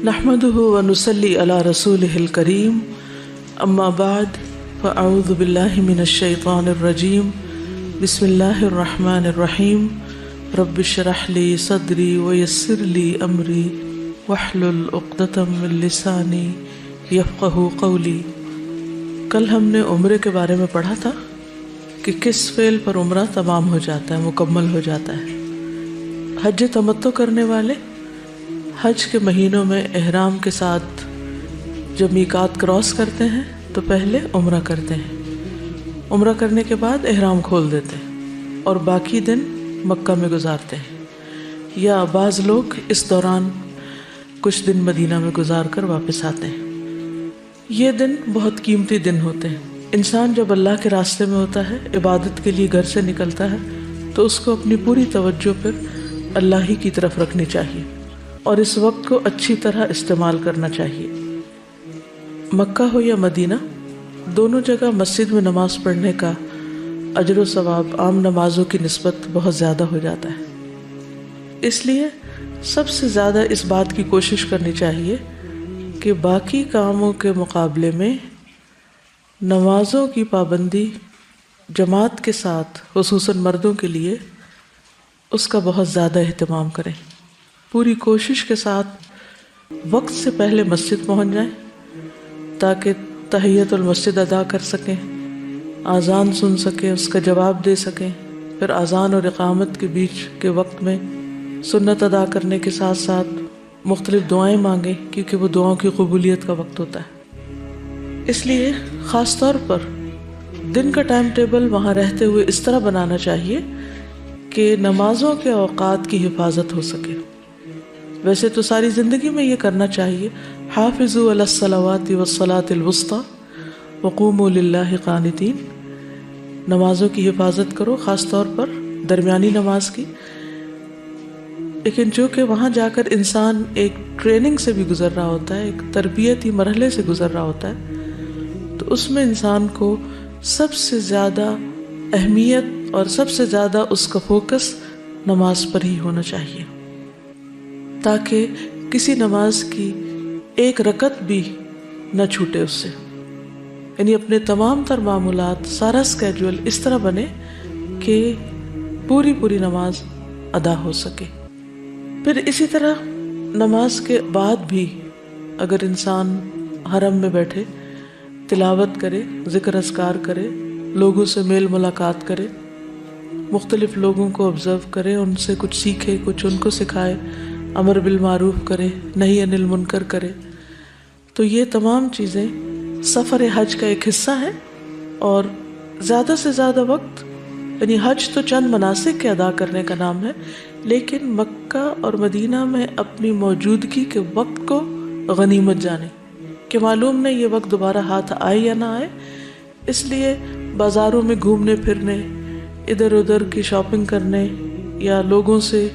نحمده ونصلي على رسوله الكريم اما بعد فاعوذ بالله من الشيطان الرجيم بسم الله الرحمن الرحيم رب اشرح لي صدري ويسر لي امري واحلل عقدة من لساني يفقهوا قولي۔ کل ہم نے عمرے کے بارے میں پڑھا تھا کہ کس فعل پر عمرہ تمام ہو جاتا ہے، مکمل ہو جاتا ہے۔ حج تمتع کرنے والے حج کے مہینوں میں احرام کے ساتھ جب میقات کراس کرتے ہیں تو پہلے عمرہ کرتے ہیں، عمرہ کرنے کے بعد احرام کھول دیتے ہیں اور باقی دن مکہ میں گزارتے ہیں، یا بعض لوگ اس دوران کچھ دن مدینہ میں گزار کر واپس آتے ہیں۔ یہ دن بہت قیمتی دن ہوتے ہیں۔ انسان جب اللہ کے راستے میں ہوتا ہے، عبادت کے لیے گھر سے نکلتا ہے، تو اس کو اپنی پوری توجہ پھر اللہ ہی کی طرف رکھنی چاہیے اور اس وقت کو اچھی طرح استعمال کرنا چاہیے۔ مکہ ہو یا مدینہ، دونوں جگہ مسجد میں نماز پڑھنے کا اجر و ثواب عام نمازوں کی نسبت بہت زیادہ ہو جاتا ہے۔ اس لیے سب سے زیادہ اس بات کی کوشش کرنی چاہیے کہ باقی کاموں کے مقابلے میں نمازوں کی پابندی جماعت کے ساتھ، خصوصاً مردوں کے لیے، اس کا بہت زیادہ اہتمام کریں۔ پوری کوشش کے ساتھ وقت سے پہلے مسجد پہنچ جائیں تاکہ تحیت المسجد ادا کر سکیں، اذان سن سکیں، اس کا جواب دے سکیں، پھر اذان اور اقامت کے بیچ کے وقت میں سنت ادا کرنے کے ساتھ ساتھ مختلف دعائیں مانگیں، کیونکہ وہ دعاؤں کی قبولیت کا وقت ہوتا ہے۔ اس لیے خاص طور پر دن کا ٹائم ٹیبل وہاں رہتے ہوئے اس طرح بنانا چاہیے کہ نمازوں کے اوقات کی حفاظت ہو سکے۔ ویسے تو ساری زندگی میں یہ کرنا چاہیے، حافظوا علی الصلوات والصلاة الوسطی وقوموا للہ قانتین، نمازوں کی حفاظت کرو، خاص طور پر درمیانی نماز کی۔ لیکن چونکہ وہاں جا کر انسان ایک ٹریننگ سے بھی گزر رہا ہوتا ہے، ایک تربیتی مرحلے سے گزر رہا ہوتا ہے، تو اس میں انسان کو سب سے زیادہ اہمیت اور سب سے زیادہ اس کا فوکس نماز پر ہی ہونا چاہیے، تاکہ کسی نماز کی ایک رکعت بھی نہ چھوٹے اس سے۔ یعنی اپنے تمام تر معمولات، سارا اسکیجول اس طرح بنے کہ پوری نماز ادا ہو سکے۔ پھر اسی طرح نماز کے بعد بھی اگر انسان حرم میں بیٹھے تلاوت کرے، ذکر اذکار کرے، لوگوں سے میل ملاقات کرے، مختلف لوگوں کو آبزرو کرے، ان سے کچھ سیکھے، کچھ ان کو سکھائے، امر بالمعروف کرے، نہی عن المنکر کرے، تو یہ تمام چیزیں سفر حج کا ایک حصہ ہے۔ اور زیادہ سے زیادہ وقت، یعنی حج تو چند مناسک کے ادا کرنے کا نام ہے، لیکن مکہ اور مدینہ میں اپنی موجودگی کے وقت کو غنیمت جانے کہ معلوم نہیں یہ وقت دوبارہ ہاتھ آئے یا نہ آئے، اس لیے بازاروں میں گھومنے پھرنے، ادھر ادھر کی شاپنگ کرنے، یا لوگوں سے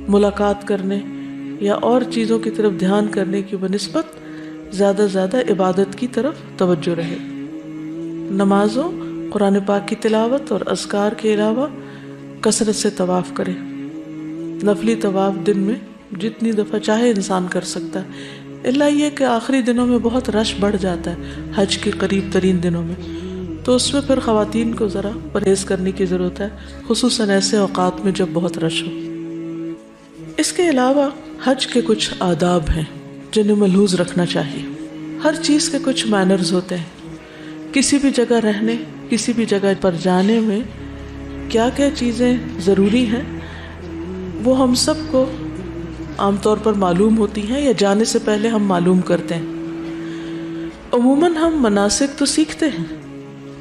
ملاقات کرنے، یا اور چیزوں کی طرف دھیان کرنے کی بنسبت زیادہ زیادہ عبادت کی طرف توجہ رہے۔ نمازوں، قرآن پاک کی تلاوت اور اذکار کے علاوہ کثرت سے طواف کرے۔ نفلی طواف دن میں جتنی دفعہ چاہے انسان کر سکتا ہے، الا یہ کہ آخری دنوں میں بہت رش بڑھ جاتا ہے حج کے قریب ترین دنوں میں، تو اس میں پھر خواتین کو ذرا پرہیز کرنے کی ضرورت ہے، خصوصاً ایسے اوقات میں جب بہت رش ہو۔ اس کے علاوہ حج کے کچھ آداب ہیں جنہیں ملحوظ رکھنا چاہیے۔ ہر چیز کے کچھ مینرز ہوتے ہیں۔ کسی بھی جگہ رہنے، کسی بھی جگہ پر جانے میں کیا کیا چیزیں ضروری ہیں، وہ ہم سب کو عام طور پر معلوم ہوتی ہیں، یا جانے سے پہلے ہم معلوم کرتے ہیں۔ عموماً ہم مناسک تو سیکھتے ہیں،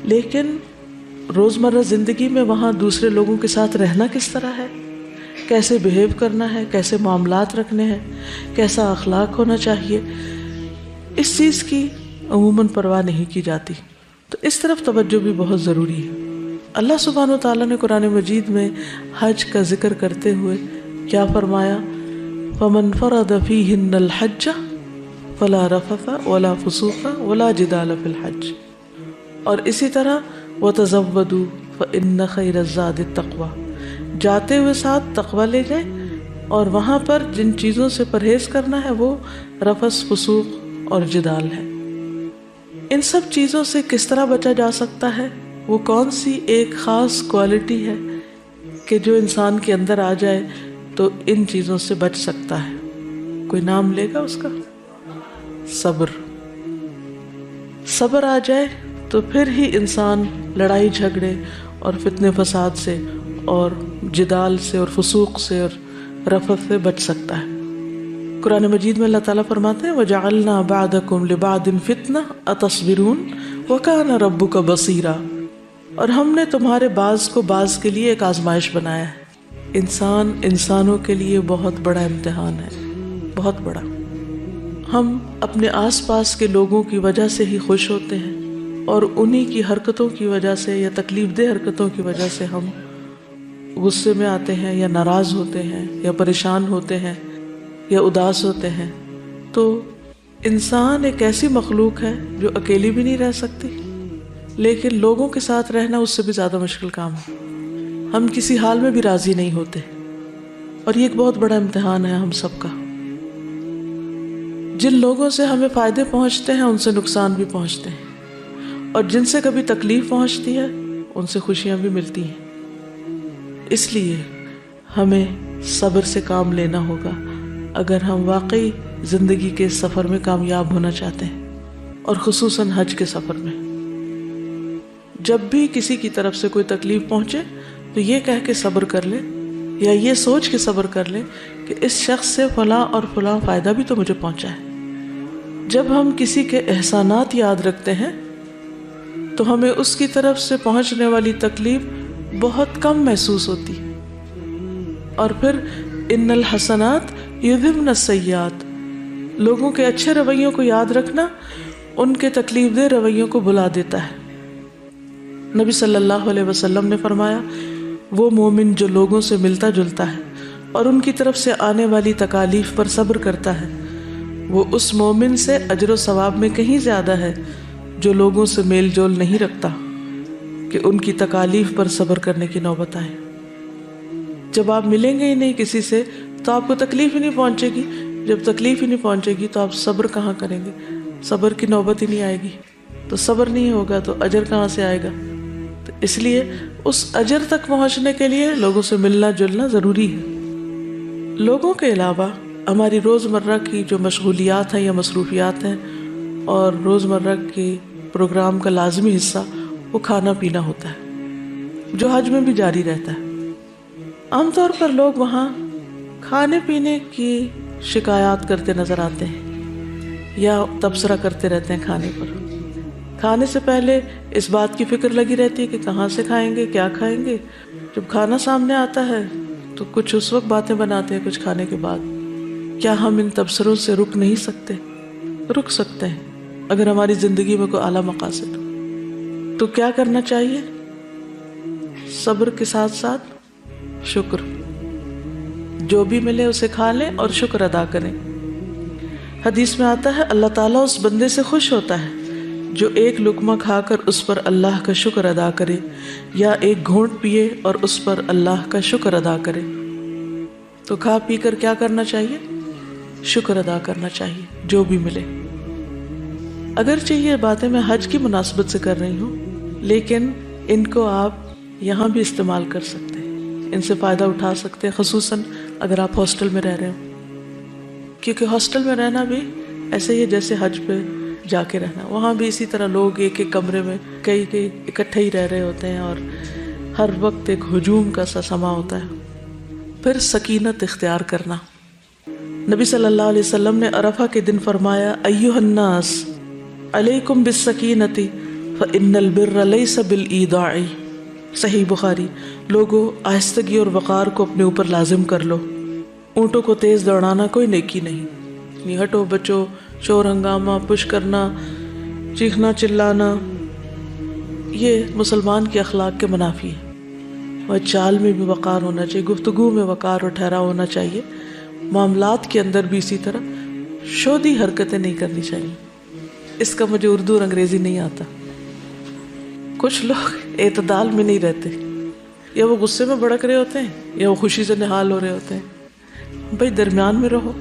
لیکن روزمرہ زندگی میں وہاں دوسرے لوگوں کے ساتھ رہنا کس طرح ہے، کیسے بہیو کرنا ہے، کیسے معاملات رکھنے ہیں، کیسا اخلاق ہونا چاہیے، اس چیز کی عموماً پرواہ نہیں کی جاتی، تو اس طرف توجہ بھی بہت ضروری ہے۔ اللہ سبحانہ وتعالیٰ نے قرآن مجید میں حج کا ذکر کرتے ہوئے کیا فرمایا؟ فَمَنْ فَرَضَ فِيهِنَّ الْحَجَّ فَلَا رَفَثَ وَلَا فُسُوقَ وَلَا جِدَالَ فِي الْحَجِّ، اور اسی طرح وَتَزَوَّدُوا فَإِنَّ خَيْرَ الزَّادِ التَّقْوَى، جاتے ہوئے ساتھ تقوی لے جائیں، اور وہاں پر جن چیزوں سے پرہیز کرنا ہے وہ رفث، فسوق اور جدال ہے۔ ان سب چیزوں سے کس طرح بچا جا سکتا ہے؟ وہ کون سی ایک خاص کوالٹی ہے کہ جو انسان کے اندر آ جائے تو ان چیزوں سے بچ سکتا ہے؟ کوئی نام لے گا اس کا؟ صبر۔ صبر آ جائے تو پھر ہی انسان لڑائی جھگڑے اور فتنے فساد سے اور جدال سے اور فسوق سے اور رفث سے بچ سکتا ہے۔ قرآن مجید میں اللہ تعالیٰ فرماتے ہیں وَجَعَلْنَا بَعْدَكُمْ لِبَعْدٍ فِتْنَةً أَتَصْبِرُونَ وَكَانَ رَبُّكَ بَصِيرًا، اور ہم نے تمہارے بعض کو بعض کے لیے ایک آزمائش بنایا ہے۔ انسان انسانوں کے لیے بہت بڑا امتحان ہے، بہت بڑا۔ ہم اپنے آس پاس کے لوگوں کی وجہ سے ہی خوش ہوتے ہیں اور انہی کی حرکتوں کی وجہ سے یا تکلیف دہ حرکتوں کی وجہ سے ہم غصے میں آتے ہیں یا ناراض ہوتے ہیں یا پریشان ہوتے ہیں یا اداس ہوتے ہیں۔ تو انسان ایک ایسی مخلوق ہے جو اکیلی بھی نہیں رہ سکتی، لیکن لوگوں کے ساتھ رہنا اس سے بھی زیادہ مشکل کام ہے۔ ہم کسی حال میں بھی راضی نہیں ہوتے، اور یہ ایک بہت بڑا امتحان ہے ہم سب کا۔ جن لوگوں سے ہمیں فائدے پہنچتے ہیں ان سے نقصان بھی پہنچتے ہیں، اور جن سے کبھی تکلیف پہنچتی ہے ان سے خوشیاں بھی ملتی ہیں۔ اس لیے ہمیں صبر سے کام لینا ہوگا اگر ہم واقعی زندگی کے سفر میں کامیاب ہونا چاہتے ہیں، اور خصوصاً حج کے سفر میں۔ جب بھی کسی کی طرف سے کوئی تکلیف پہنچے تو یہ کہہ کے صبر کر لے یا یہ سوچ کے صبر کر لے کہ اس شخص سے فلاں اور فلاں فائدہ بھی تو مجھے پہنچا ہے۔ جب ہم کسی کے احسانات یاد رکھتے ہیں تو ہمیں اس کی طرف سے پہنچنے والی تکلیف بہت کم محسوس ہوتی، اور پھر ان الحسنات یذہبن السیئات، لوگوں کے اچھے رویوں کو یاد رکھنا ان کے تکلیف دہ رویوں کو بھلا دیتا ہے۔ نبی صلی اللہ علیہ وسلم نے فرمایا وہ مومن جو لوگوں سے ملتا جلتا ہے اور ان کی طرف سے آنے والی تکالیف پر صبر کرتا ہے، وہ اس مومن سے اجر و ثواب میں کہیں زیادہ ہے جو لوگوں سے میل جول نہیں رکھتا کہ ان کی تکالیف پر صبر کرنے کی نوبت آئے۔ جب آپ ملیں گے ہی نہیں کسی سے تو آپ کو تکلیف ہی نہیں پہنچے گی، جب تکلیف ہی نہیں پہنچے گی تو آپ صبر کہاں کریں گے؟ صبر کی نوبت ہی نہیں آئے گی، تو صبر نہیں ہوگا تو اجر کہاں سے آئے گا؟ تو اس لیے اس اجر تک پہنچنے کے لیے لوگوں سے ملنا جلنا ضروری ہے۔ لوگوں کے علاوہ ہماری روزمرہ کی جو مشغولیات ہیں یا مصروفیات ہیں اور روزمرہ کے پروگرام کا لازمی حصہ وہ کھانا پینا ہوتا ہے، جو حج میں بھی جاری رہتا ہے۔ عام طور پر لوگ وہاں کھانے پینے کی شکایات کرتے نظر آتے ہیں یا تبصرہ کرتے رہتے ہیں کھانے پر۔ کھانے سے پہلے اس بات کی فکر لگی رہتی ہے کہ کہاں سے کھائیں گے، کیا کھائیں گے۔ جب کھانا سامنے آتا ہے تو کچھ اس وقت باتیں بناتے ہیں، کچھ کھانے کے بعد۔ کیا ہم ان تبصروں سے رک نہیں سکتے؟ رک سکتے ہیں اگر ہماری زندگی میں کوئی اعلیٰ مقاصد ہو۔ تو کیا کرنا چاہیے؟ صبر کے ساتھ ساتھ شکر، جو بھی ملے اسے کھا لیں اور شکر ادا کریں۔ حدیث میں آتا ہے اللہ تعالیٰ اس بندے سے خوش ہوتا ہے جو ایک لقمہ کھا کر اس پر اللہ کا شکر ادا کرے، یا ایک گھونٹ پیے اور اس پر اللہ کا شکر ادا کرے۔ تو کھا پی کر کیا کرنا چاہیے؟ شکر ادا کرنا چاہیے جو بھی ملے۔ اگرچہ یہ باتیں میں حج کی مناسبت سے کر رہی ہوں، لیکن ان کو آپ یہاں بھی استعمال کر سکتے ہیں، ان سے فائدہ اٹھا سکتے ہیں، خصوصاً اگر آپ ہاسٹل میں رہ رہے ہو، کیونکہ ہاسٹل میں رہنا بھی ایسے ہی جیسے حج پہ جا کے رہنا۔ وہاں بھی اسی طرح لوگ ایک ایک کمرے میں کئی اکٹھے ہی رہ رہے ہوتے ہیں اور ہر وقت ایک ہجوم کا سا سما ہوتا ہے۔ پھر سکینت اختیار کرنا۔ نبی صلی اللہ علیہ وسلم نے عرفہ کے دن فرمایا ایھا الناس علیکم بالسکینۃ فإن البر لیس بالایداع۔ صحیح بخاری۔ لوگو آہستگی اور وقار کو اپنے اوپر لازم کر لو، اونٹوں کو تیز دوڑانا کوئی نیکی نہیں۔ ہٹو بچو، شور ہنگامہ، پش کرنا، چیخنا چلانا، یہ مسلمان کے اخلاق کے منافی ہے۔ اور چال میں بھی وقار ہونا چاہیے، گفتگو میں وقار اور ٹھہراؤ ہونا چاہیے، معاملات کے اندر بھی اسی طرح شودی حرکتیں نہیں کرنی چاہیے۔ اس کا مجھے اردو اور انگریزی نہیں آتا۔ کچھ لوگ اعتدال میں نہیں رہتے، یا وہ غصے میں بھڑک رہے ہوتے ہیں یا وہ خوشی سے نہال ہو رہے ہوتے ہیں، بھائی درمیان میں رہو،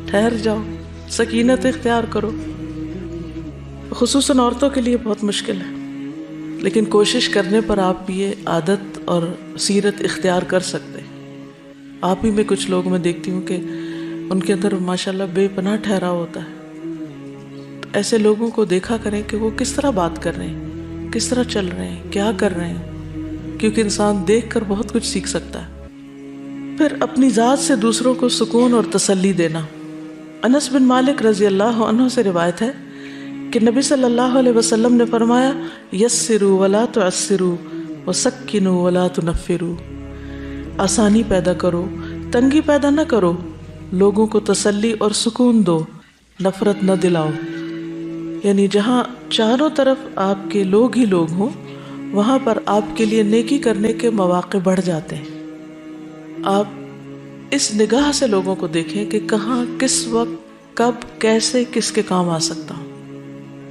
ٹھہر جاؤ، سکینت اختیار کرو. خصوصاً عورتوں کے لیے بہت مشکل ہے، لیکن کوشش کرنے پر آپ یہ عادت اور سیرت اختیار کر سکتے ہیں. آپ ہی میں کچھ لوگ میں دیکھتی ہوں کہ ان کے اندر ماشاءاللہ بے پناہ ٹھہراؤ ہوتا ہے. ایسے لوگوں کو دیکھا کریں کہ وہ کس طرح بات کر رہے ہیں، کس طرح چل رہے ہیں، کیا کر رہے ہیں، کیونکہ انسان دیکھ کر بہت کچھ سیکھ سکتا ہے. پھر اپنی ذات سے دوسروں کو سکون اور تسلی دینا. انس بن مالک رضی اللہ عنہ سے روایت ہے کہ نبی صلی اللہ علیہ وسلم نے فرمایا، یسروا ولا تعسروا وسکنوا ولا تنفروا. آسانی پیدا کرو، تنگی پیدا نہ کرو، لوگوں کو تسلی اور سکون دو، نفرت نہ دلاؤ. یعنی جہاں چاروں طرف آپ کے لوگ ہی لوگ ہوں وہاں پر آپ کے لیے نیکی کرنے کے مواقع بڑھ جاتے ہیں. آپ اس نگاہ سے لوگوں کو دیکھیں کہ کہاں، کس وقت، کب، کیسے کس کے کام آ سکتا ہوں.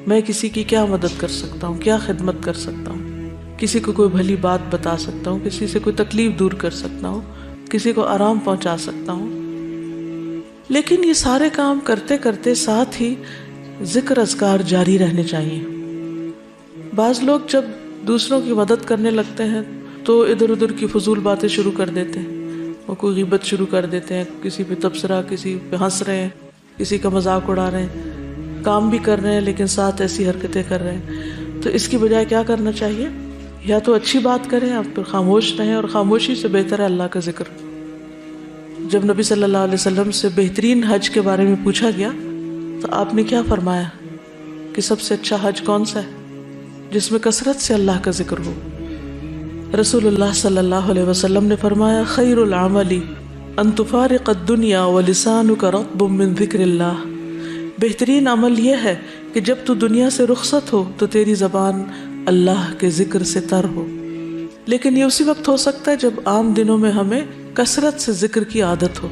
میں کسی کی کیا مدد کر سکتا ہوں، کیا خدمت کر سکتا ہوں، کسی کو کوئی بھلی بات بتا سکتا ہوں، کسی سے کوئی تکلیف دور کر سکتا ہوں، کسی کو آرام پہنچا سکتا ہوں. لیکن یہ سارے کام کرتے کرتے ساتھ ہی ذکر اذکار جاری رہنے چاہیے. بعض لوگ جب دوسروں کی مدد کرنے لگتے ہیں تو ادھر ادھر کی فضول باتیں شروع کر دیتے ہیں، وہ کوئی غیبت شروع کر دیتے ہیں، کسی پہ تبصرہ، کسی پہ ہنس رہے ہیں، کسی کا مذاق اڑا رہے ہیں، کام بھی کر رہے ہیں لیکن ساتھ ایسی حرکتیں کر رہے ہیں. تو اس کی بجائے کیا کرنا چاہیے؟ یا تو اچھی بات کریں، آپ پھر خاموش رہیں، اور خاموشی سے بہتر ہے اللہ کا ذکر. جب نبی صلی اللہ علیہ وسلم سے بہترین حج کے بارے میں پوچھا گیا تو آپ نے کیا فرمایا کہ سب سے اچھا حج کون سا ہے؟ جس میں کثرت سے اللہ کا ذکر ہو. رسول اللہ صلی اللہ علیہ وسلم نے فرمایا، خیر العمل ان تفارق الدنیا ولسانک رطب من ذکر اللہ. بہترین عمل یہ ہے کہ جب تو دنیا سے رخصت ہو تو تیری زبان اللہ کے ذکر سے تر ہو. لیکن یہ اسی وقت ہو سکتا ہے جب عام دنوں میں ہمیں کثرت سے ذکر کی عادت ہو.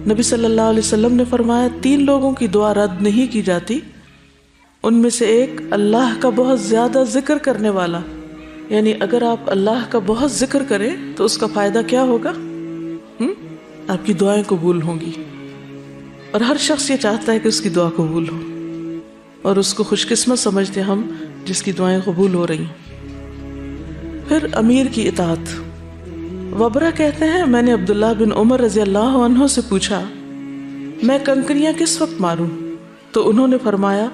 نبی صلی اللہ علیہ وسلم نے فرمایا، 3 لوگوں کی دعا رد نہیں کی جاتی. ان میں سے ایک اللہ کا بہت زیادہ ذکر کرنے والا. یعنی اگر آپ اللہ کا بہت ذکر کریں تو اس کا فائدہ کیا ہوگا؟ آپ کی دعائیں قبول ہوں گی، اور ہر شخص یہ چاہتا ہے کہ اس کی دعا قبول ہو، اور اس کو خوش قسمت سمجھتے ہم جس کی دعائیں قبول ہو رہی ہیں. پھر امیر کی اطاعت. وبرہ کہتے ہیں، میں نے عبداللہ بن عمر رضی اللہ عنہ سے پوچھا، میں کنکریاں کس وقت ماروں؟ تو انہوں نے فرمایا،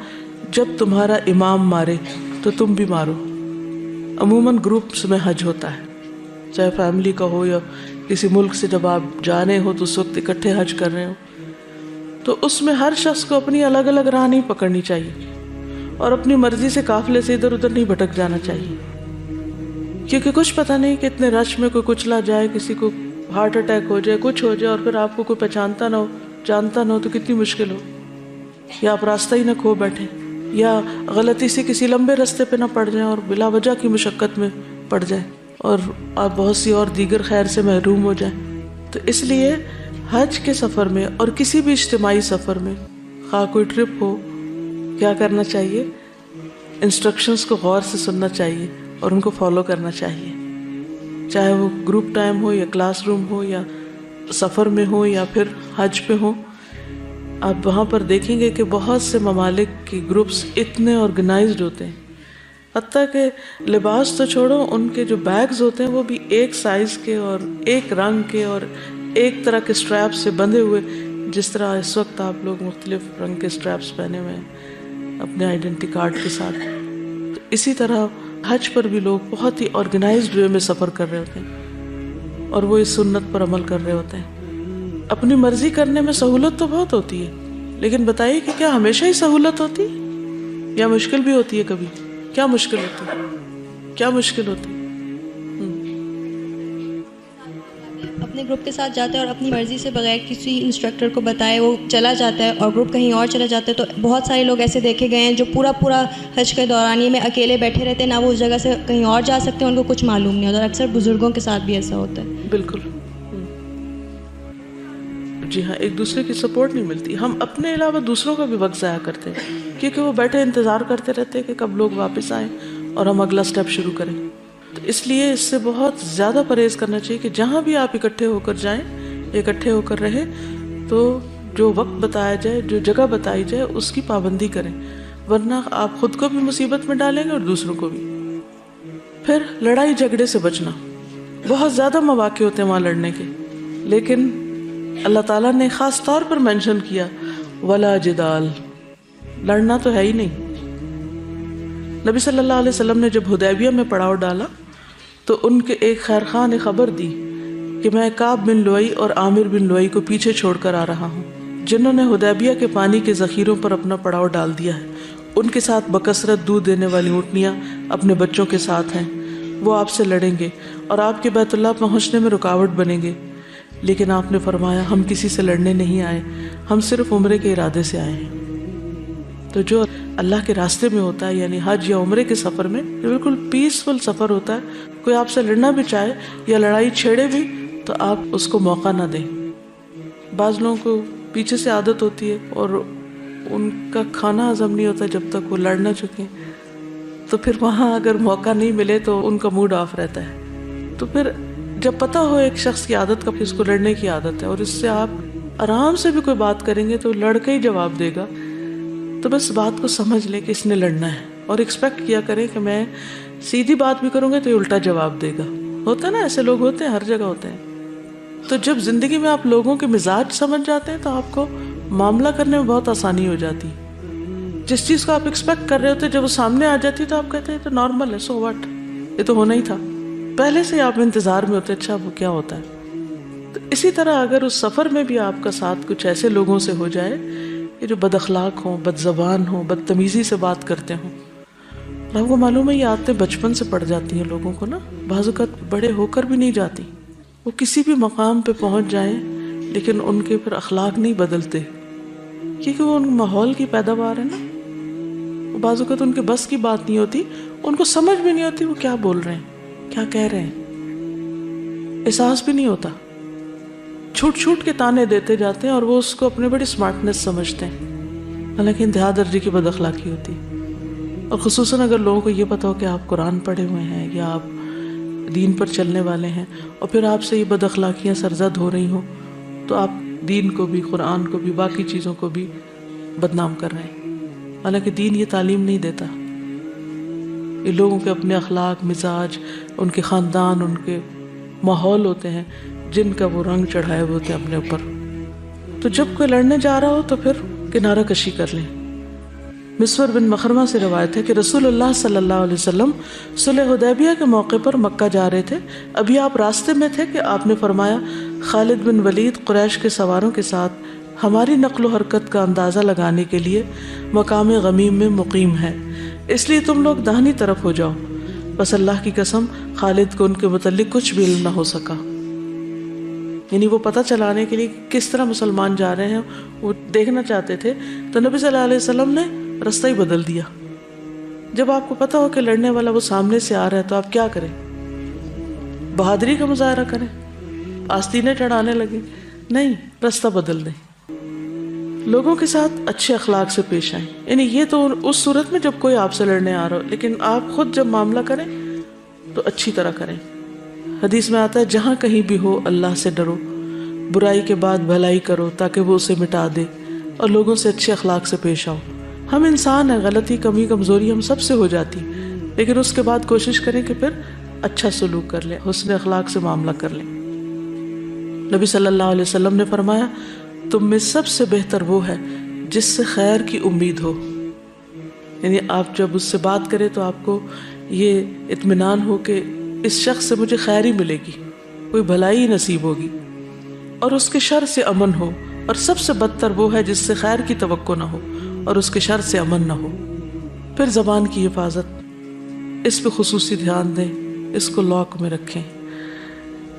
جب تمہارا امام مارے تو تم بھی مارو. عموماً گروپس میں حج ہوتا ہے، چاہے فیملی کا ہو یا کسی ملک سے جب آپ جا رہے ہو تو اس وقت اکٹھے حج کر رہے ہو، تو اس میں ہر شخص کو اپنی الگ الگ راہ نہیں پکڑنی چاہیے، اور اپنی مرضی سے قافلے سے ادھر ادھر نہیں بھٹک جانا چاہیے. کیونکہ کچھ پتہ نہیں کہ اتنے رش میں کوئی کچلا جائے، کسی کو ہارٹ اٹیک ہو جائے، کچھ ہو جائے، اور پھر آپ کو کوئی پہچانتا نہ ہو، جانتا نہ ہو، تو کتنی مشکل ہو. یا آپ راستہ ہی نہ کھو بیٹھیں، یا غلطی سے کسی لمبے راستے پہ نہ پڑ جائیں اور بلا وجہ کی مشقت میں پڑ جائیں اور آپ بہت سی اور دیگر خیر سے محروم ہو جائیں. تو اس لیے حج کے سفر میں اور کسی بھی اجتماعی سفر میں، خواہ کوئی ٹرپ ہو، کیا کرنا چاہیے؟ انسٹرکشنز کو غور سے سننا چاہیے اور ان کو فالو کرنا چاہیے. چاہے وہ گروپ ٹائم ہو یا کلاس روم ہو یا سفر میں ہو یا پھر حج پہ ہو. آپ وہاں پر دیکھیں گے کہ بہت سے ممالک کی گروپس اتنے آرگنائزڈ ہوتے ہیں، حتیٰ کہ لباس تو چھوڑو، ان کے جو بیگز ہوتے ہیں وہ بھی ایک سائز کے اور ایک رنگ کے اور ایک طرح کے اسٹریپ سے بندھے ہوئے. جس طرح اس وقت آپ لوگ مختلف رنگ کے اسٹریپس پہنے ہوئے ہیں اپنے آئیڈینٹی کارڈ کے ساتھ، تو اسی طرح حج پر بھی لوگ بہت ہی آرگنائزڈ وے میں سفر کر رہے ہوتے ہیں اور وہ اس سنت پر عمل کر رہے ہوتے ہیں. اپنی مرضی کرنے میں سہولت تو بہت ہوتی ہے، لیکن بتائیے کہ کیا ہمیشہ ہی سہولت ہوتی ہے یا مشکل بھی ہوتی ہے؟ کبھی کیا مشکل ہوتی ہے؟ کیا مشکل ہوتی ہے؟ اپنے گروپ کے ساتھ جاتا ہے اور اپنی مرضی سے بغیر کسی انسٹرکٹر کو بتائے وہ چلا جاتا ہے اور گروپ کہیں اور چلا جاتا ہے. تو بہت سارے لوگ ایسے دیکھے گئے ہیں جو پورا حج کے دورانیے میں اکیلے بیٹھے رہتے ہیں، نہ وہ اس جگہ سے کہیں اور جا سکتے ہیں، ان کو کچھ معلوم نہیں ہوتا. اور اکثر بزرگوں کے ساتھ بھی ایسا ہوتا ہے. بالکل، جی ہاں، ایک دوسرے کی سپورٹ نہیں ملتی. ہم اپنے علاوہ دوسروں کا بھی وقت ضائع کرتے ہیں کیونکہ وہ بیٹھے انتظار کرتے رہتے ہیں کہ کب لوگ واپس آئیں اور ہم اگلا سٹیپ شروع کریں. تو اس لیے اس سے بہت زیادہ پرہیز کرنا چاہیے کہ جہاں بھی آپ اکٹھے ہو کر جائیں اکٹھے ہو کر رہے تو جو وقت بتایا جائے، جو جگہ بتائی جائے اس کی پابندی کریں، ورنہ آپ خود کو بھی مصیبت میں ڈالیں گے اور دوسروں کو بھی۔ پھر لڑائی جھگڑے سے بچنا، بہت زیادہ مواقع ہوتے ہیں وہاں لڑنے کے، لیکن اللہ تعالیٰ نے خاص طور پر مینشن کیا ولا جدال، لڑنا تو ہے ہی نہیں۔ نبی صلی اللہ علیہ وسلم نے جب حدیبیہ میں پڑاؤ ڈالا تو ان کے ایک خیرخواہ نے خبر دی کہ میں کعب بن لؤی اور عامر بن لؤی کو پیچھے چھوڑ کر آ رہا ہوں، جنہوں نے حدیبیہ کے پانی کے ذخیروں پر اپنا پڑاؤ ڈال دیا ہے، ان کے ساتھ بکثرت دودھ دینے والی اونٹنیاں اپنے بچوں کے ساتھ ہیں، وہ آپ سے لڑیں گے اور آپ کے بیت اللہ پہنچنے میں رکاوٹ بنیں گے۔ لیکن آپ نے فرمایا ہم کسی سے لڑنے نہیں آئے، ہم صرف عمرے کے ارادے سے آئے ہیں۔ تو جو اللہ کے راستے میں ہوتا ہے، یعنی حج یا عمرے کے سفر میں، جو بالکل پیسفل سفر ہوتا ہے، کوئی آپ سے لڑنا بھی چاہے یا لڑائی چھیڑے بھی تو آپ اس کو موقع نہ دیں۔ بعض لوگوں کو پیچھے سے عادت ہوتی ہے اور ان کا کھانا ہضم نہیں ہوتا جب تک وہ لڑ نہ چکیں، تو پھر وہاں اگر موقع نہیں ملے تو ان کا موڈ آف رہتا ہے۔ تو پھر جب پتہ ہو ایک شخص کی عادت کا، اس کو لڑنے کی عادت ہے اور اس سے آپ آرام سے بھی کوئی بات کریں گے تو لڑ کے ہی جواب دے گا، تو بس بات کو سمجھ لیں کہ اس نے لڑنا ہے اور ایکسپیکٹ کیا کریں کہ میں سیدھی بات بھی کروں گا تو یہ الٹا جواب دے گا۔ ہوتا ہے نا، ایسے لوگ ہوتے ہیں، ہر جگہ ہوتے ہیں۔ تو جب زندگی میں آپ لوگوں کے مزاج سمجھ جاتے ہیں تو آپ کو معاملہ کرنے میں بہت آسانی ہو جاتی۔ جس چیز کو آپ ایکسپیکٹ کر رہے ہوتے جب وہ سامنے آ جاتی تو آپ کہتے ہیں تو نارمل ہے، سو واٹ، یہ تو ہونا ہی تھا۔ پہلے سے آپ انتظار میں ہوتے اچھا وہ کیا ہوتا ہے۔ تو اسی طرح اگر اس سفر میں بھی آپ کا ساتھ کچھ ایسے لوگوں سے ہو جائے کہ جو بد اخلاق ہوں، بد زبان ہوں، بدتمیزی سے بات کرتے ہوں، اور آپ کو معلوم ہے یہ عادتیں بچپن سے پڑ جاتی ہیں لوگوں کو نا، بعض اوقات بڑے ہو کر بھی نہیں جاتی۔ وہ کسی بھی مقام پہ پہنچ جائیں لیکن ان کے پھر اخلاق نہیں بدلتے، کیونکہ وہ ان ماحول کی پیداوار ہے نا۔ بعض اوقات ان کے بس کی بات نہیں ہوتی، ان کو سمجھ بھی نہیں ہوتی وہ کیا بول رہے ہیں، کیا کہہ رہے ہیں، احساس بھی نہیں ہوتا، چھوٹ چھوٹ کے تانے دیتے جاتے ہیں اور وہ اس کو اپنے بڑی سمارٹنیس سمجھتے ہیں، حالانکہ انتہا درجے کی بد اخلاقی ہوتی۔ اور خصوصاً اگر لوگوں کو یہ پتا ہو کہ آپ قرآن پڑھے ہوئے ہیں یا آپ دین پر چلنے والے ہیں اور پھر آپ سے یہ بد اخلاقیاں سرزد ہو رہی ہوں تو آپ دین کو بھی، قرآن کو بھی، باقی چیزوں کو بھی بدنام کر رہے ہیں، حالانکہ دین یہ تعلیم نہیں دیتا۔ یہ لوگوں کے اپنے اخلاق، مزاج، ان کے خاندان، ان کے ماحول ہوتے ہیں جن کا وہ رنگ چڑھائے ہوئے ہوتے ہیں اپنے اوپر۔ تو جب کوئی لڑنے جا رہا ہو تو پھر کنارہ کشی کر لیں۔ مسور بن مخرمہ سے روایت ہے کہ رسول اللہ صلی اللہ علیہ وسلم صلح حدیبیہ کے موقع پر مکہ جا رہے تھے، ابھی آپ راستے میں تھے کہ آپ نے فرمایا خالد بن ولید قریش کے سواروں کے ساتھ ہماری نقل و حرکت کا اندازہ لگانے کے لیے مقام غمیم میں مقیم ہے، اس لیے تم لوگ داہنی طرف ہو جاؤ۔ بس اللہ کی قسم خالد کو ان کے متعلق کچھ بھی علم نہ ہو سکا، یعنی وہ پتہ چلانے کے لیے کس طرح مسلمان جا رہے ہیں وہ دیکھنا چاہتے تھے، تو نبی صلی اللہ علیہ وسلم نے رستہ ہی بدل دیا۔ جب آپ کو پتہ ہو کہ لڑنے والا وہ سامنے سے آ رہا ہے تو آپ کیا کریں؟ بہادری کا مظاہرہ کریں، آستینیں چڑھانے لگیں؟ نہیں، رستہ بدل دیں، لوگوں کے ساتھ اچھے اخلاق سے پیش آئیں۔ یعنی یہ تو اس صورت میں جب کوئی آپ سے لڑنے آ رہا ہو، لیکن آپ خود جب معاملہ کریں تو اچھی طرح کریں۔ حدیث میں آتا ہے جہاں کہیں بھی ہو اللہ سے ڈرو، برائی کے بعد بھلائی کرو تاکہ وہ اسے مٹا دے، اور لوگوں سے اچھے اخلاق سے پیش آؤ۔ ہم انسان ہیں، غلطی، کمی، کمزوری ہم سب سے ہو جاتی، لیکن اس کے بعد کوشش کریں کہ پھر اچھا سلوک کر لیں، حسن اخلاق سے معاملہ کر لیں۔ نبی صلی اللہ علیہ وسلم نے فرمایا تم میں سب سے بہتر وہ ہے جس سے خیر کی امید ہو، یعنی آپ جب اس سے بات کریں تو آپ کو یہ اطمینان ہو کہ اس شخص سے مجھے خیر ہی ملے گی، کوئی بھلائی ہی نصیب ہوگی، اور اس کے شر سے امن ہو۔ اور سب سے بدتر وہ ہے جس سے خیر کی توقع نہ ہو اور اس کے شر سے امن نہ ہو۔ پھر زبان کی حفاظت، اس پہ خصوصی دھیان دیں، اس کو لاک میں رکھیں،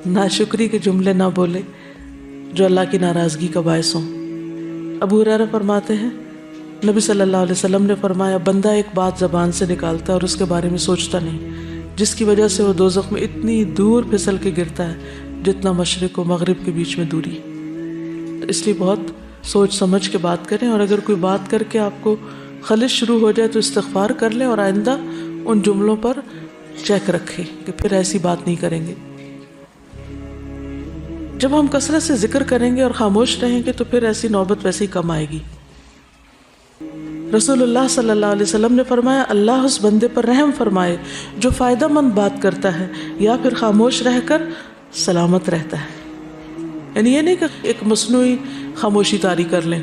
ناشکری کے جملے نہ بولیں جو اللہ کی ناراضگی کا باعث ہوں۔ ابو ہریرہ فرماتے ہیں نبی صلی اللہ علیہ وسلم نے فرمایا بندہ ایک بات زبان سے نکالتا ہے اور اس کے بارے میں سوچتا نہیں، جس کی وجہ سے وہ دوزخ میں اتنی دور پھسل کے گرتا ہے جتنا مشرق و مغرب کے بیچ میں دوری۔ تو اس لیے بہت سوچ سمجھ کے بات کریں، اور اگر کوئی بات کر کے آپ کو خلش شروع ہو جائے تو استغفار کر لیں اور آئندہ ان جملوں پر چیک رکھیں کہ پھر ایسی بات نہیں کریں گے۔ جب ہم کثرت سے ذکر کریں گے اور خاموش رہیں گے تو پھر ایسی نوبت ویسے ہی کم آئے گی۔ رسول اللہ صلی اللہ علیہ وسلم نے فرمایا اللہ اس بندے پر رحم فرمائے جو فائدہ مند بات کرتا ہے یا پھر خاموش رہ کر سلامت رہتا ہے۔ یعنی یہ نہیں کہ ایک مصنوعی خاموشی طاری کر لیں،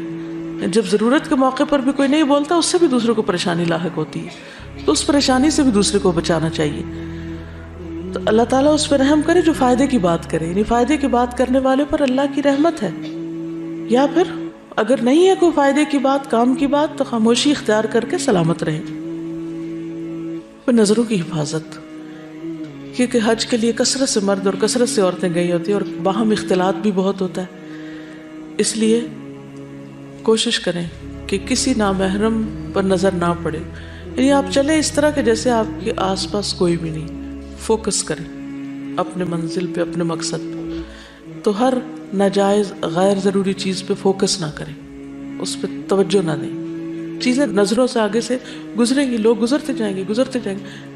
جب ضرورت کے موقع پر بھی کوئی نہیں بولتا اس سے بھی دوسروں کو پریشانی لاحق ہوتی ہے، تو اس پریشانی سے بھی دوسرے کو بچانا چاہیے۔ تو اللہ تعالیٰ اس پہ رحم کرے جو فائدے کی بات کرے، یعنی فائدے کی بات کرنے والے پر اللہ کی رحمت ہے۔ یا پھر اگر نہیں ہے کوئی فائدے کی بات، کام کی بات، تو خاموشی اختیار کر کے سلامت رہیں۔ پھر نظروں کی حفاظت، کیونکہ حج کے لیے کثرت سے مرد اور کثرت سے عورتیں گئی ہوتی ہیں اور باہم اختلاط بھی بہت ہوتا ہے، اس لیے کوشش کریں کہ کسی نامحرم پر نظر نہ پڑے، یعنی آپ چلیں اس طرح کہ جیسے آپ کے آس پاس کوئی بھی نہیں، فوکس کریں اپنے منزل پہ، اپنے مقصد پہ۔ تو ہر ناجائز غیر ضروری چیز پہ فوکس نہ کریں، اس پہ توجہ نہ دیں، چیزیں نظروں سے آگے سے گزریں گی، لوگ گزرتے جائیں گے،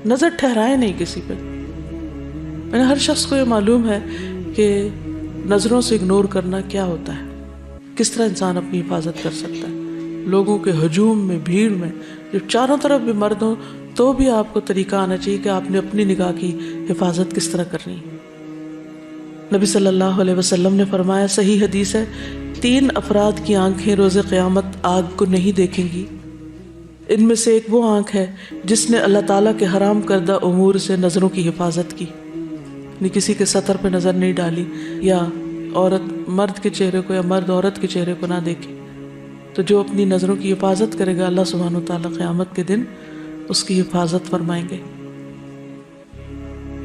نظر ٹھہرائیں نہیں کسی پہ۔ میں نے ہر شخص کو یہ معلوم ہے کہ نظروں سے اگنور کرنا کیا ہوتا ہے، کس طرح انسان اپنی حفاظت کر سکتا ہے۔ لوگوں کے ہجوم میں، بھیڑ میں، جب چاروں طرف بھی مرد ہوں تو بھی آپ کو طریقہ آنا چاہیے کہ آپ نے اپنی نگاہ کی حفاظت کس طرح کرنی ہے۔ نبی صلی اللہ علیہ وسلم نے فرمایا، صحیح حدیث ہے، 3 افراد کی آنکھیں روز قیامت آگ کو نہیں دیکھیں گی، ان میں سے ایک وہ آنکھ ہے جس نے اللہ تعالیٰ کے حرام کردہ امور سے نظروں کی حفاظت کی، یعنی کسی کے سطر پہ نظر نہیں ڈالی، یا عورت مرد کے چہرے کو یا مرد عورت کے چہرے کو نہ دیکھے۔ تو جو اپنی نظروں کی حفاظت کرے گا اللہ سبحانہ وتعالیٰ قیامت کے دن اس کی حفاظت فرمائیں گے۔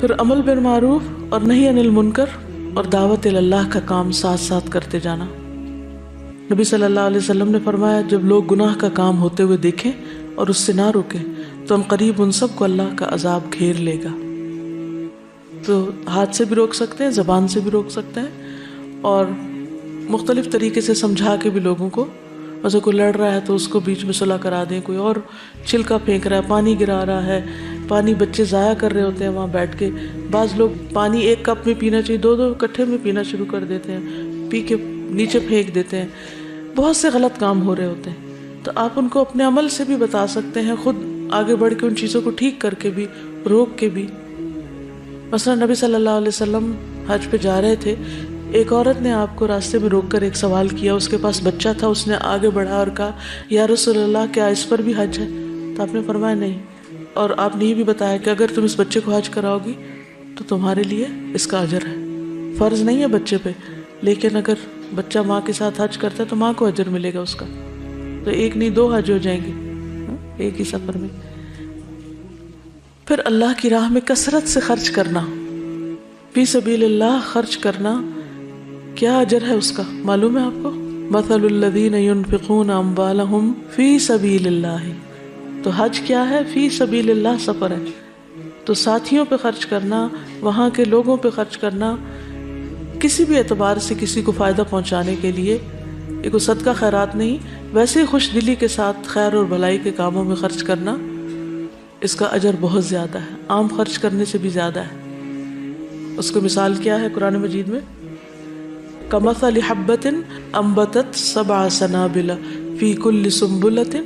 پھر عمل بالمعروف اور نہی عن المنکر اور دعوت اللہ کا کام ساتھ ساتھ کرتے جانا۔ نبی صلی اللہ علیہ وسلم نے فرمایا، جب لوگ گناہ کا کام ہوتے ہوئے دیکھیں اور اس سے نہ روکیں تو ان قریب ان سب کو اللہ کا عذاب گھیر لے گا۔ تو ہاتھ سے بھی روک سکتے ہیں، زبان سے بھی روک سکتے ہیں، اور مختلف طریقے سے سمجھا کے بھی لوگوں کو، مثلا کوئی لڑ رہا ہے تو اس کو بیچ میں صلح کرا دیں، کوئی اور چھلکا پھینک رہا ہے، پانی گرا رہا ہے، پانی بچے ضائع کر رہے ہوتے ہیں وہاں بیٹھ کے، بعض لوگ پانی ایک کپ میں پینا چاہیے 2 اکٹھے میں پینا شروع کر دیتے ہیں، پی کے نیچے پھینک دیتے ہیں، بہت سے غلط کام ہو رہے ہوتے ہیں۔ تو آپ ان کو اپنے عمل سے بھی بتا سکتے ہیں، خود آگے بڑھ کے ان چیزوں کو ٹھیک کر کے بھی، روک کے بھی۔ مثلا نبی صلی اللہ علیہ وسلم حج پہ جا رہے تھے، ایک عورت نے آپ کو راستے میں روک کر ایک سوال کیا، اس کے پاس بچہ تھا، اس نے آگے بڑھا اور کہا، یا رسول اللہ کیا اس پر بھی حج ہے؟ تو آپ نے فرمایا نہیں، اور آپ نے یہ بھی بتایا کہ اگر تم اس بچے کو حج کراؤ گی تو تمہارے لیے اس کا اجر ہے، فرض نہیں ہے بچے پہ، لیکن اگر بچہ ماں کے ساتھ حج کرتا ہے تو ماں کو اجر ملے گا اس کا، تو 1 نہیں 2 حج ہو جائیں گے ایک ہی سفر میں۔ پھر اللہ کی راہ میں کثرت سے خرچ کرنا، فی سبیل اللہ خرچ کرنا، کیا اجر ہے اس کا معلوم ہے آپ کو؟ مثل الذین ينفقون اموالهم فی سبیل اللہ، تو حج کیا ہے؟ فی سبیل اللہ سفر ہے، تو ساتھیوں پہ خرچ کرنا، وہاں کے لوگوں پہ خرچ کرنا، کسی بھی اعتبار سے کسی کو فائدہ پہنچانے کے لیے، یہ کوئی صدقہ خیرات نہیں، ویسے ہی خوش دلی کے ساتھ خیر اور بھلائی کے کاموں میں خرچ کرنا، اس کا اجر بہت زیادہ ہے، عام خرچ کرنے سے بھی زیادہ ہے۔ اس کو مثال کیا ہے قرآن مجید میں؟ کمثل حبۃ انبتت 7 سنابل فی کل سنبلۃ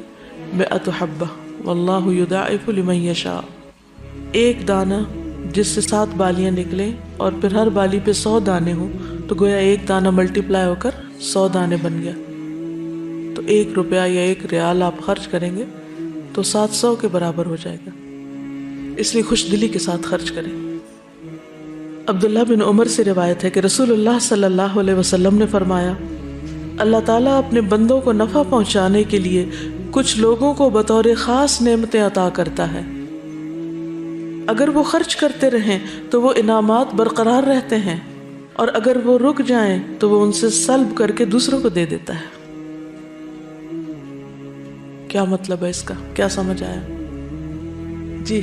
100 حبۃ واللہ یضاعف لمن یشاء، ایک دانہ جس سے 7 بالیاں نکلیں اور پھر ہر بالی پہ 100 دانے ہوں، تو گویا ایک دانہ ملٹیپلائی ہو کر 100 دانے بن گیا۔ تو 1 روپیہ یا 1 ریال آپ خرچ کریں گے تو 700 کے برابر ہو جائے گا، اس لیے خوش دلی کے ساتھ خرچ کریں۔ عبداللہ بن عمر سے روایت ہے کہ رسول اللہ صلی اللہ علیہ وسلم نے فرمایا، اللہ تعالیٰ اپنے بندوں کو نفع پہنچانے کے لیے کچھ لوگوں کو بطور خاص نعمتیں عطا کرتا ہے، اگر وہ خرچ کرتے رہیں تو وہ انعامات برقرار رہتے ہیں، اور اگر وہ رک جائیں تو وہ ان سے سلب کر کے دوسروں کو دے دیتا ہے۔ کیا مطلب ہے اس کا؟ کیا سمجھ آیا؟ جی،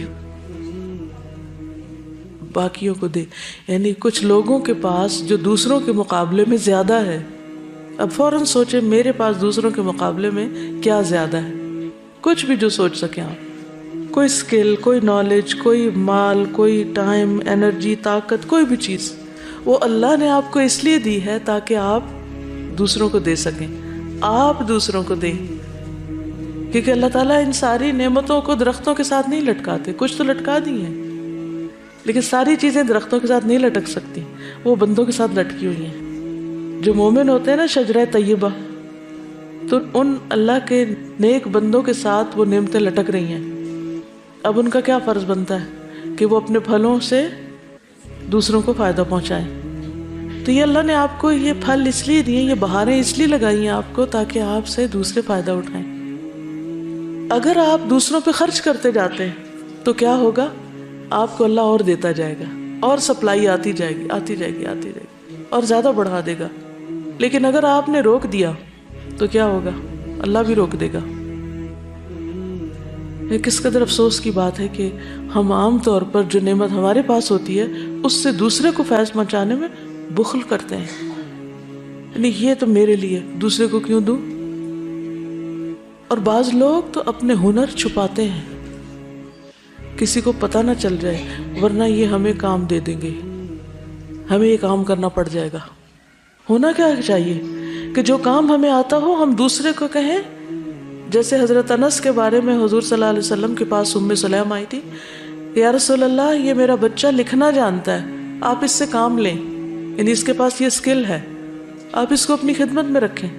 باقیوں کو دے، یعنی کچھ لوگوں کے پاس جو دوسروں کے مقابلے میں زیادہ ہے، اب فوراً سوچیں میرے پاس دوسروں کے مقابلے میں کیا زیادہ ہے، کچھ بھی جو سوچ سکیں آپ، کوئی سکل، کوئی نالج، کوئی مال، کوئی ٹائم، انرجی، طاقت، کوئی بھی چیز، وہ اللہ نے آپ کو اس لیے دی ہے تاکہ آپ دوسروں کو دے سکیں، آپ دوسروں کو دیں، کیونکہ اللہ تعالیٰ ان ساری نعمتوں کو درختوں کے ساتھ نہیں لٹکاتے. کچھ تو لٹکا دی ہیں لیکن ساری چیزیں درختوں کے ساتھ نہیں لٹک سکتی، وہ بندوں کے ساتھ لٹکی ہوئی ہیں. جو مومن ہوتے ہیں نا شجرہ طیبہ، تو ان اللہ کے نیک بندوں کے ساتھ وہ نعمتیں لٹک رہی ہیں. اب ان کا کیا فرض بنتا ہے کہ وہ اپنے پھلوں سے دوسروں کو فائدہ پہنچائیں. تو یہ اللہ نے آپ کو یہ پھل اس لیے دیے، یہ بہاریں اس لیے لگائی ہیں آپ کو تاکہ آپ سے دوسرے فائدہ اٹھائیں. اگر آپ دوسروں پہ خرچ کرتے جاتے ہیں تو کیا ہوگا؟ آپ کو اللہ اور دیتا جائے گا، اور سپلائی آتی جائے گی آتی جائے گی آتی جائے گی، اور زیادہ بڑھا دے گا. لیکن اگر آپ نے روک دیا تو کیا ہوگا؟ اللہ بھی روک دے گا. یہ کس قدر افسوس کی بات ہے کہ ہم عام طور پر جو نعمت ہمارے پاس ہوتی ہے اس سے دوسرے کو فیض پہنچانے میں بخل کرتے ہیں. یعنی یہ تو میرے لیے، دوسرے کو کیوں دوں؟ اور بعض لوگ تو اپنے ہنر چھپاتے ہیں، کسی کو پتہ نہ چل جائے، ورنہ یہ ہمیں کام دے دیں گے، ہمیں یہ کام کرنا پڑ جائے گا. ہونا کیا چاہیے کہ جو کام ہمیں آتا ہو ہم دوسرے کو کہیں. جیسے حضرت انس کے بارے میں حضور صلی اللہ علیہ وسلم کے پاس ام سلیم آئی تھی، یا رسول اللہ یہ میرا بچہ لکھنا جانتا ہے، آپ اس سے کام لیں، یعنی اس کے پاس یہ اسکل ہے، آپ اس کو اپنی خدمت میں رکھیں.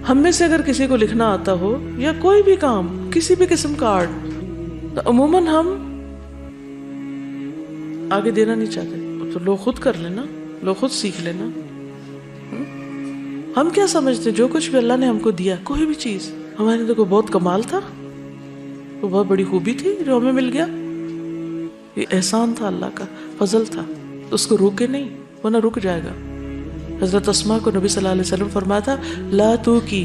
ہم میں سے اگر کسی کو لکھنا آتا ہو یا کوئی بھی کام، کسی بھی قسم کا آرٹ، تو عموماً ہم آگے دینا نہیں چاہتے. تو لوگ خود کر لینا، لوگ خود سیکھ لینا. ہم کیا سمجھتے جو کچھ بھی اللہ نے ہم کو دیا، کوئی بھی چیز ہمارے تو کوئی بہت کمال تھا، وہ بہت بڑی خوبی تھی جو ہمیں مل گیا، یہ احسان تھا، اللہ کا فضل تھا. تو اس کو روکے نہیں، ورنہ رک جائے گا. حضرت اسماء کو نبی صلی اللہ علیہ وسلم فرمایا تھا لا تو کی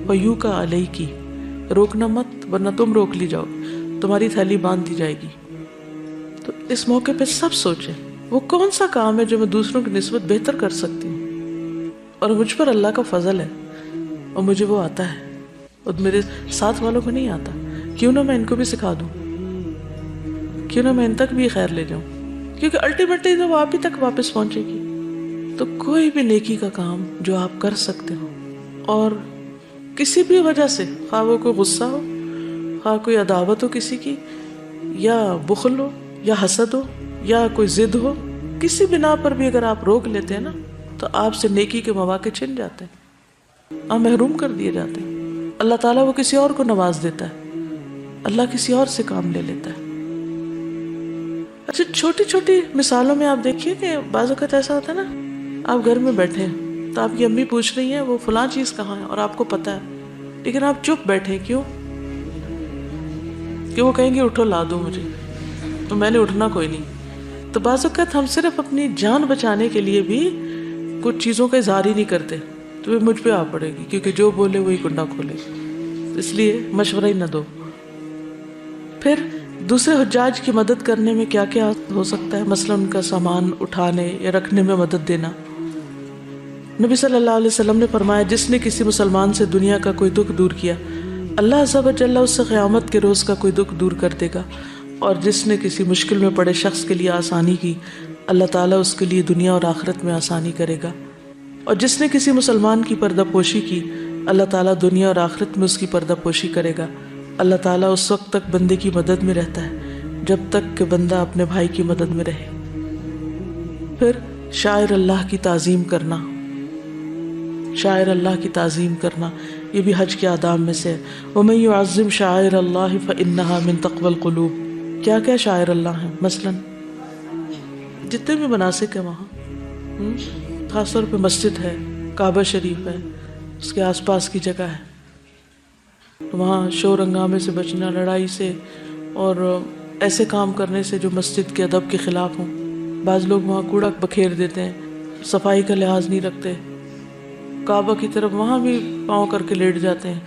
فیو کا علیہ کی، روکنا مت ورنہ تم روک لی جاؤ، تمہاری تھیلی باندھ دی جائے گی. تو اس موقع پہ سب سوچیں وہ کون سا کام ہے جو میں دوسروں کی نسبت بہتر کر سکتی ہوں، اور مجھ پر اللہ کا فضل ہے اور مجھے وہ آتا ہے اور میرے ساتھ والوں کو نہیں آتا. کیوں نہ میں ان کو بھی سکھا دوں، کیوں نہ میں ان تک بھی خیر لے جاؤں، کیونکہ الٹیمیٹلی تو وہ آپ ہی تک واپس پہنچے گی. تو کوئی بھی نیکی کا کام جو آپ کر سکتے ہو، اور کسی بھی وجہ سے، خواہ وہ کوئی غصہ ہو، خواہ کوئی عداوت ہو کسی کی، یا بخل ہو، یا حسد ہو، یا کوئی ضد ہو، کسی بنا پر بھی اگر آپ روک لیتے ہیں نا تو آپ سے نیکی کے مواقع چھن جاتے ہیں، آپ محروم کر دیے جاتے ہیں. اللہ تعالیٰ وہ کسی اور کو نواز دیتا ہے، اللہ کسی اور سے کام لے لیتا ہے. اچھا چھوٹی چھوٹی مثالوں میں آپ دیکھیے کہ بعض اوقات ایسا ہوتا ہے نا، آپ گھر میں بیٹھے ہیں تو آپ کی امی پوچھ رہی ہیں وہ فلاں چیز کہاں ہے، اور آپ کو پتا ہے، لیکن آپ چپ بیٹھے. کیوں؟ کہ وہ کہیں گے اٹھو لا دو مجھے، تو میں نے اٹھنا کوئی نہیں. تو بعض اوقات ہم صرف اپنی جان بچانے کے لیے بھی کچھ چیزوں کا اظہار ہی نہیں کرتے، تو وہ مجھ پہ آ پڑے گی، کیونکہ جو بولے وہی کنڈا کھولے، اس لیے مشورہ ہی نہ دو. پھر دوسرے حجاج کی مدد کرنے میں کیا کیا ہو سکتا ہے، مثلا ان کا سامان اٹھانے یا رکھنے میں مدد دینا. نبی صلی اللہ علیہ وسلم نے فرمایا جس نے کسی مسلمان سے دنیا کا کوئی دکھ دور کیا، اللہ عز و جل اس سے قیامت کے روز کا کوئی دکھ دور کر دے گا. اور جس نے کسی مشکل میں پڑے شخص کے لیے آسانی کی، اللہ تعالیٰ اس کے لیے دنیا اور آخرت میں آسانی کرے گا. اور جس نے کسی مسلمان کی پردہ پوشی کی، اللہ تعالیٰ دنیا اور آخرت میں اس کی پردہ پوشی کرے گا. اللہ تعالیٰ اس وقت تک بندے کی مدد میں رہتا ہے جب تک کہ بندہ اپنے بھائی کی مدد میں رہے. پھر شاعر اللہ کی تعظیم کرنا، شاعر اللہ کی تعظیم کرنا یہ بھی حج کے آداب میں سے ہے. وَمَن يُعَظِّمْ شَعَائِرَ اللَّهِ فَإِنَّهَا مِن تَقْوَى الْقُلُوبِ. کیا کیا شاعر اللہ ہیں، مثلا جتنے بھی مناسک ہیں وہاں، خاص طور پہ مسجد ہے، کعبہ شریف ہے، اس کے آس پاس کی جگہ ہے، وہاں شور ہنگامے سے بچنا، لڑائی سے اور ایسے کام کرنے سے جو مسجد کے ادب کے خلاف ہوں. بعض لوگ وہاں کوڑا بکھیر دیتے ہیں، صفائی کا لحاظ نہیں رکھتے، کعبہ کی طرف وہاں بھی پاؤں کر کے لیٹ جاتے ہیں،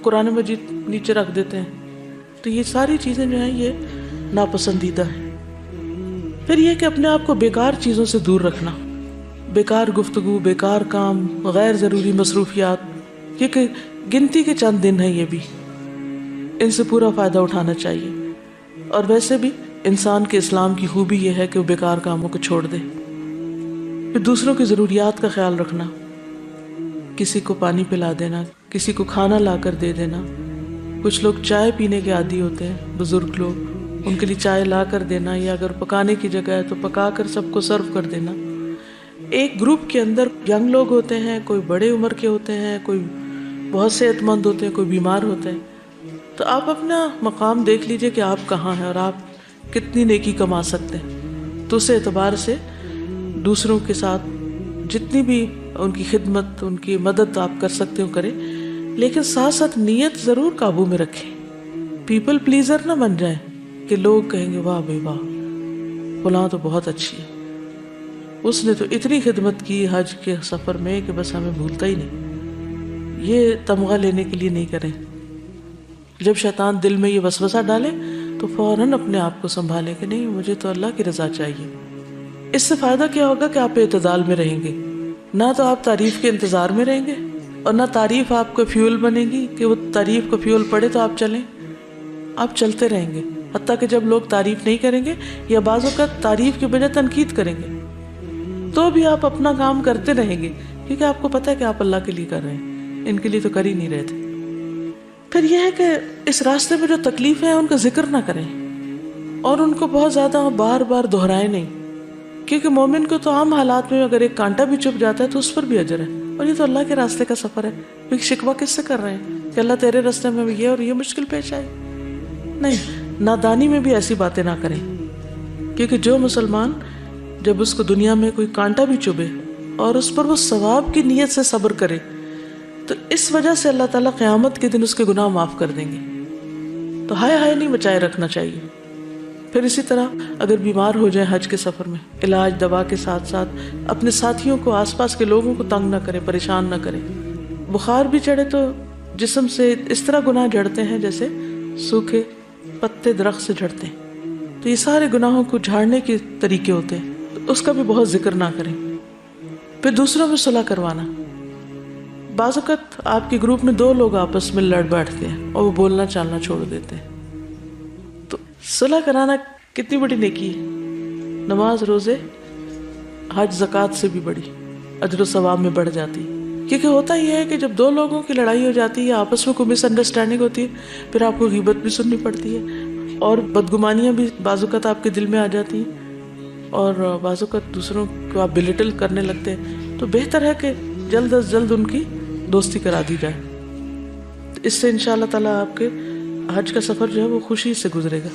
قرآن مجید نیچے رکھ دیتے ہیں. تو یہ ساری چیزیں جو ہیں یہ ناپسندیدہ ہیں. پھر یہ کہ اپنے آپ کو بیکار چیزوں سے دور رکھنا، بیکار گفتگو، بیکار کام، غیر ضروری مصروفیات، کیونکہ گنتی کے چند دن ہیں، یہ بھی ان سے پورا فائدہ اٹھانا چاہیے. اور ویسے بھی انسان کے اسلام کی خوبی یہ ہے کہ وہ بیکار کاموں کو چھوڑ دے. پھر دوسروں کی ضروریات کا خیال رکھنا، کسی کو پانی پلا دینا، کسی کو کھانا لا کر دے دینا. کچھ لوگ چائے پینے کے عادی ہوتے ہیں، بزرگ لوگ، ان کے لیے چائے لا کر دینا، یا اگر پکانے کی جگہ ہے تو پکا کر سب کو سرو کر دینا. ایک گروپ کے اندر ینگ لوگ ہوتے ہیں، کوئی بڑے عمر کے ہوتے ہیں، کوئی بہت صحت مند ہوتے ہیں، کوئی بیمار ہوتے ہیں. تو آپ اپنا مقام دیکھ لیجئے کہ آپ کہاں ہیں اور آپ کتنی نیکی کما سکتے ہیں. تو اس اعتبار سے دوسروں کے ساتھ جتنی بھی ان کی خدمت، ان کی مدد آپ کر سکتے ہو کریں، لیکن ساتھ ساتھ نیت ضرور قابو میں رکھیں. پیپل پلیزر نہ بن جائیں کہ لوگ کہیں گے واہ بھائی واہ فلاں تو بہت اچھی ہے، اس نے تو اتنی خدمت کی حج کے سفر میں کہ بس ہمیں بھولتا ہی نہیں. یہ تمغہ لینے کے لیے نہیں کریں. جب شیطان دل میں یہ وسوسہ ڈالے تو فوراً اپنے آپ کو سنبھالے کہ نہیں، مجھے تو اللہ کی رضا چاہیے. اس سے فائدہ کیا ہوگا کہ آپ اعتدال میں رہیں گے. نہ تو آپ تعریف کے انتظار میں رہیں گے اور نہ تعریف آپ کو فیول بنے گی کہ وہ تعریف کو فیول پڑے تو آپ چلیں. آپ چلتے رہیں گے حتیٰ کہ جب لوگ تعریف نہیں کریں گے یا بعض اوقات تعریف کے بجائے تنقید کریں گے تو بھی آپ اپنا کام کرتے رہیں گے، کیونکہ آپ کو پتہ ہے کہ آپ اللہ کے لیے کر رہے ہیں، ان کے لیے تو کر ہی نہیں رہے تھے. پھر یہ ہے کہ اس راستے میں جو تکلیفیں ہیں ان کا ذکر نہ کریں اور ان کو بہت زیادہ بار بار دہرائیں نہیں، کیونکہ مومن کو تو عام حالات میں اگر ایک کانٹا بھی چپ جاتا ہے تو اس پر بھی اجر ہے. اور یہ تو اللہ کے راستے کا سفر ہے. کیونکہ شکوہ کس سے کر رہے ہیں کہ اللہ تیرے راستے میں یہ اور یہ مشکل پیش آئے؟ نہیں، نادانی میں بھی ایسی باتیں نہ کریں. کیونکہ جو مسلمان جب اس کو دنیا میں کوئی کانٹا بھی چبھے اور اس پر وہ ثواب کی نیت سے صبر کرے تو اس وجہ سے اللہ تعالیٰ قیامت کے دن اس کے گناہ معاف کر دیں گے. تو ہائے ہائے نہیں مچائے رکھنا چاہیے. پھر اسی طرح اگر بیمار ہو جائیں حج کے سفر میں، علاج دوا کے ساتھ ساتھ اپنے ساتھیوں کو، آس پاس کے لوگوں کو تنگ نہ کریں، پریشان نہ کریں. بخار بھی چڑھے تو جسم سے اس طرح گناہ جھڑتے ہیں جیسے سوکھے پتے درخت سے جھڑتے ہیں. تو یہ سارے گناہوں کو جھاڑنے کے طریقے ہوتے ہیں، تو اس کا بھی بہت ذکر نہ کریں. پھر دوسروں میں صلح کروانا. بعض اوقات آپ کے گروپ میں 2 لوگ آپس میں لڑ بیٹھتے ہیں اور وہ بولنا چالنا چھوڑ دیتے ہیں. تو صلح کرانا کتنی بڑی نیکی ہے. نماز، روزے، حج، زکوٰۃ سے بھی بڑی، اجر و ثواب میں بڑھ جاتی. کیونکہ ہوتا یہ ہے کہ جب 2 لوگوں کی لڑائی ہو جاتی ہے یا آپس میں کوئی مس انڈرسٹینڈنگ ہوتی ہے، پھر آپ کو غیبت بھی سننی پڑتی ہے اور بدگمانیاں بھی بعض اوقات آپ کے دل میں آ جاتی ہیں اور بعض اوقات دوسروں کو آپ بلٹل کرنے لگتے ہیں. تو بہتر ہے کہ جلد از جلد ان کی دوستی کرا دی جائے. اس سے انشاءاللہ تعالیٰ آپ کے حج کا سفر جو ہے وہ خوشی سے گزرے گا.